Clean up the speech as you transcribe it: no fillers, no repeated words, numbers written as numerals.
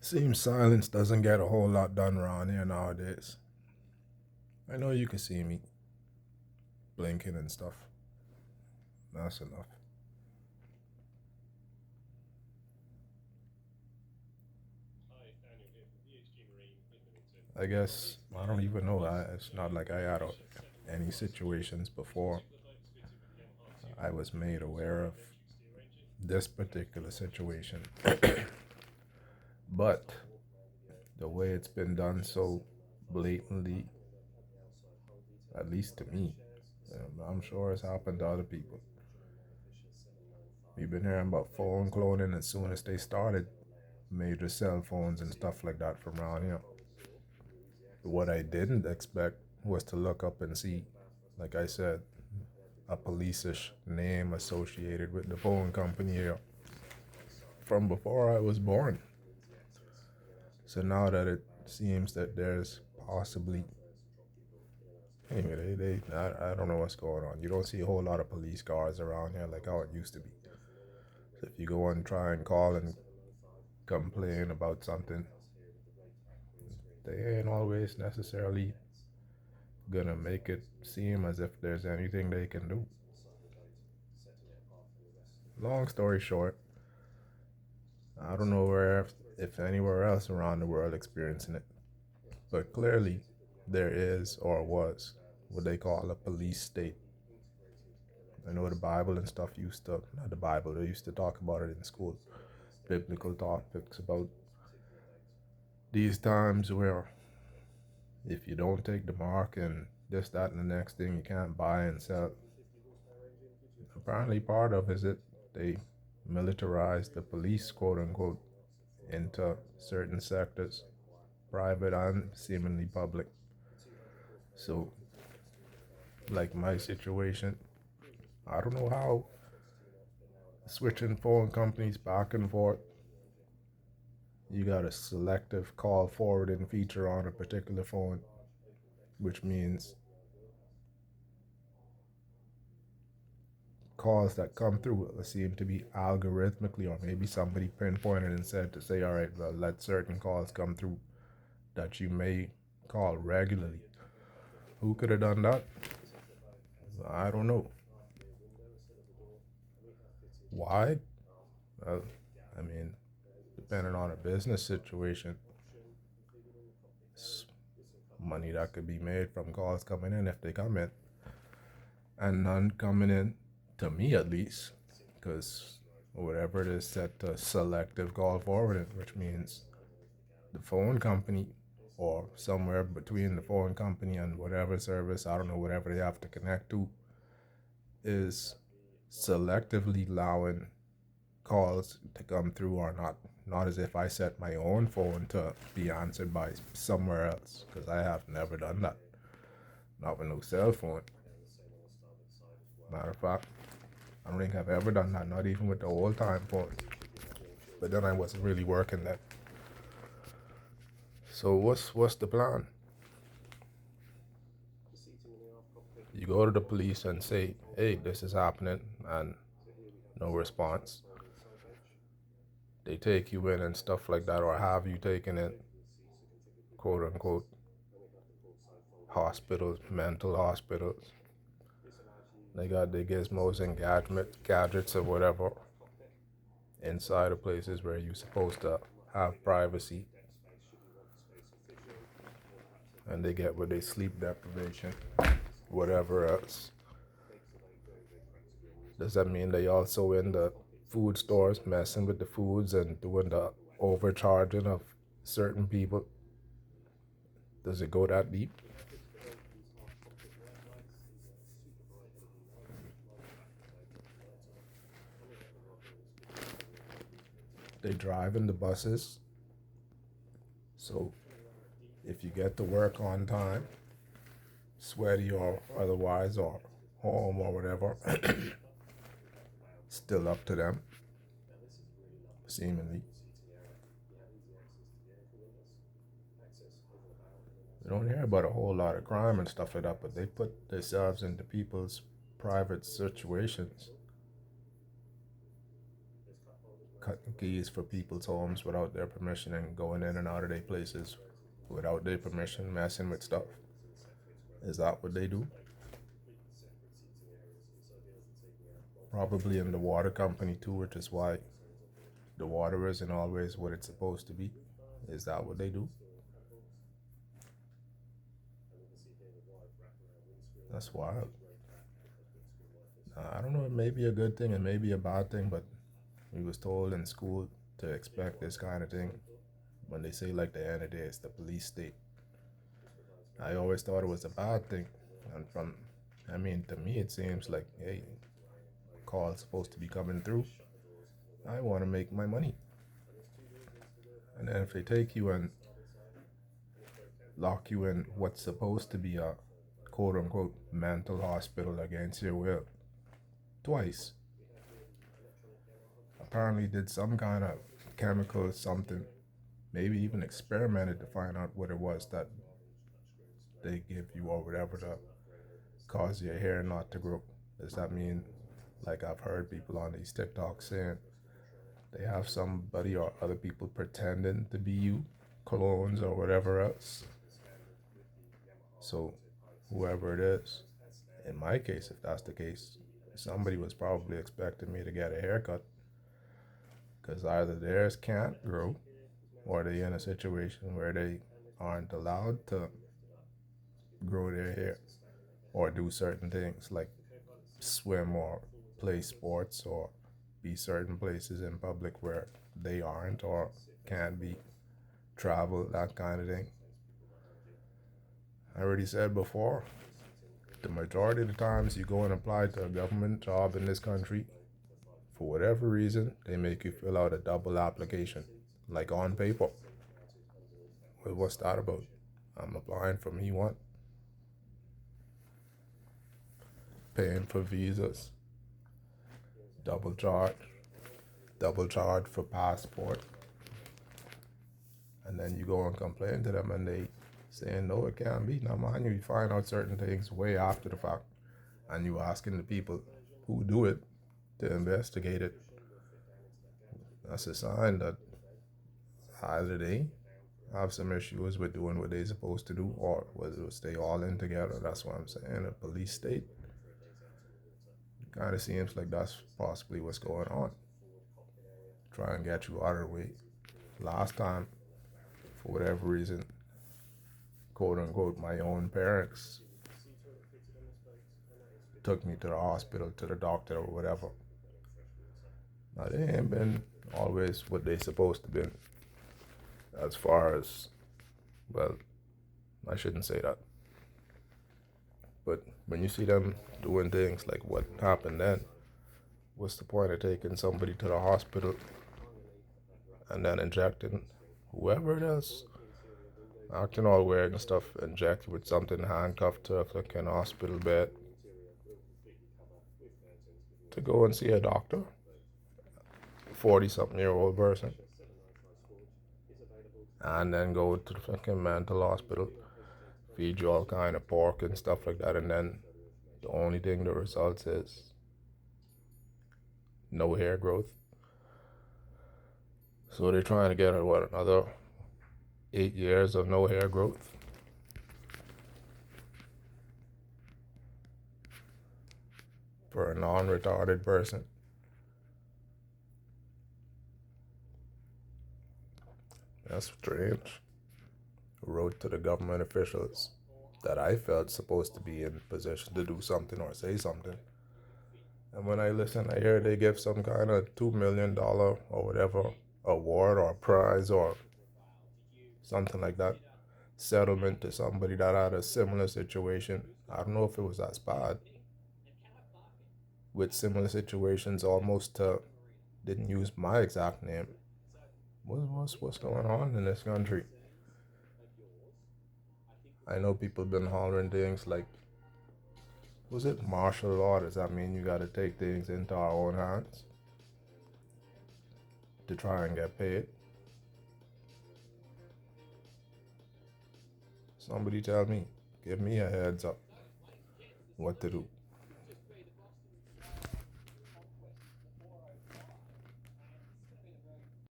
Seems silence doesn't get a whole lot done around here nowadays. I know you can see me blinking and stuff. That's enough. I guess I don't even know that. It's not like I had any situations before I was made aware of this particular situation. But the way it's been done so blatantly, at least to me, I'm sure it's happened to other people. We've been hearing about phone cloning as soon as they started major cell phones and stuff like that from around here. What I didn't expect was to look up and see, like I said, a police-ish name associated with the phone company here from before I was born. So now that it seems that there's possibly, anyway, I don't know what's going on. You don't see a whole lot of police cars around here like how it used to be. So if you go and try and call and complain about something, they ain't always necessarily gonna make it seem as if there's anything they can do. Long story short, I don't know where, if anywhere else around the world experiencing it, but clearly there is or was what they call a police state. I know the Bible and stuff used to, not the Bible, they used to talk about it in school, biblical topics about these times where if you don't take the mark and this, that, and the next thing, you can't buy and sell. Apparently, part of is it they militarized the police, quote unquote, into certain sectors, private and seemingly public. So, like my situation, I don't know how switching phone companies back and forth. You got a selective call forwarding feature on a particular phone, which means calls that come through seem to be algorithmically, or maybe somebody pinpointed and said to say, all right, well, let certain calls come through that you may call regularly. Who could have done that? I don't know. Why? Well, I mean, depending on a business situation, it's money that could be made from calls coming in if they come in, and none coming in, to me at least, because whatever it is set to selective call forwarding, which means the phone company or somewhere between the phone company and whatever service, I don't know, whatever they have to connect to, is selectively allowing calls to come through or not. Not as if I set my own phone to be answered by somewhere else, because I have never done that. Not with no cell phone. Matter of fact, I don't think I've ever done that, not even with the old time phone. But then I wasn't really working that. So what's the plan? You go to the police and say, hey, this is happening, and no response. They take you in and stuff like that, or have you taken in, quote unquote, hospitals, mental hospitals. They got their gizmos and gadgets or whatever inside of places where you're supposed to have privacy, and they get with their sleep deprivation, whatever else. Does that mean they also in the food stores messing with the foods and doing the overcharging of certain people? Does it go that deep? They drive in the buses, so if you get to work on time, sweaty or otherwise, or home or whatever, still up to them, seemingly. You don't hear about a whole lot of crime and stuff like that, but they put themselves into people's private situations cutting keys for people's homes without their permission and going in and out of their places without their permission, messing with stuff. Is that what they do? Probably in the water company too, which is why the water isn't always what it's supposed to be. Is that what they do? That's wild. I don't know, it may be a good thing, it may be a bad thing, but we was told in school to expect this kind of thing. When they say like the end of the day, it's the police state. I always thought it was a bad thing. And I mean, to me, it seems like, hey, call's supposed to be coming through. I want to make my money. And then if they take you and lock you in what's supposed to be a quote unquote mental hospital against your will, twice. Apparently did some kind of chemical something, maybe even experimented to find out what it was that they give you or whatever to cause your hair not to grow. Does that mean, like I've heard people on these TikToks saying they have somebody or other people pretending to be you, clones or whatever else? So whoever it is, in my case, if that's the case, somebody was probably expecting me to get a haircut because either theirs can't grow or they in a situation where they aren't allowed to grow their hair or do certain things like swim or play sports or be certain places in public where they aren't or can't be, travel, that kind of thing. I already said before, the majority of the times you go and apply to a government job in this country, for whatever reason, they make you fill out a double application, like on paper. Well, what's that about? I'm applying for me one, paying for visas, double charge, double charge for passport, and then you go and complain to them and they saying no, it can't be. Now mind you find out certain things way after the fact and you asking the people who do it to investigate it. That's a sign that either they have some issues with doing what they're supposed to do or whether it stay all in together. That's what I'm saying. A police state kind of seems like that's possibly what's going on. Try and get you out of the way. Last time, for whatever reason, quote unquote, my own parents took me to the hospital, to the doctor, or whatever. Now, they ain't been always what they supposed to be as far as, well, I shouldn't say that. But when you see them doing things like what happened then, what's the point of taking somebody to the hospital and then injecting whoever it is, acting all weird and stuff, inject you with something handcuffed to a fucking hospital bed to go and see a doctor, 40-something-year-old person, and then go to the fucking mental hospital, feed you all kind of pork and stuff like that, and then the only thing the results is no hair growth. So they're trying to get her, what, another 8 years of no hair growth? For a non-retarded person. That's strange. Wrote to the government officials that I felt supposed to be in position to do something or say something. And when I listen, I hear they give some kind of $2 million or whatever award or prize or something like that, settlement to somebody that had a similar situation. I don't know if it was as bad. With similar situations, almost didn't use my exact name. What's going on in this country? I know people been hollering things like, was it martial law? Does that mean you gotta take things into our own hands to try and get paid? Somebody tell me, give me a heads up what to do.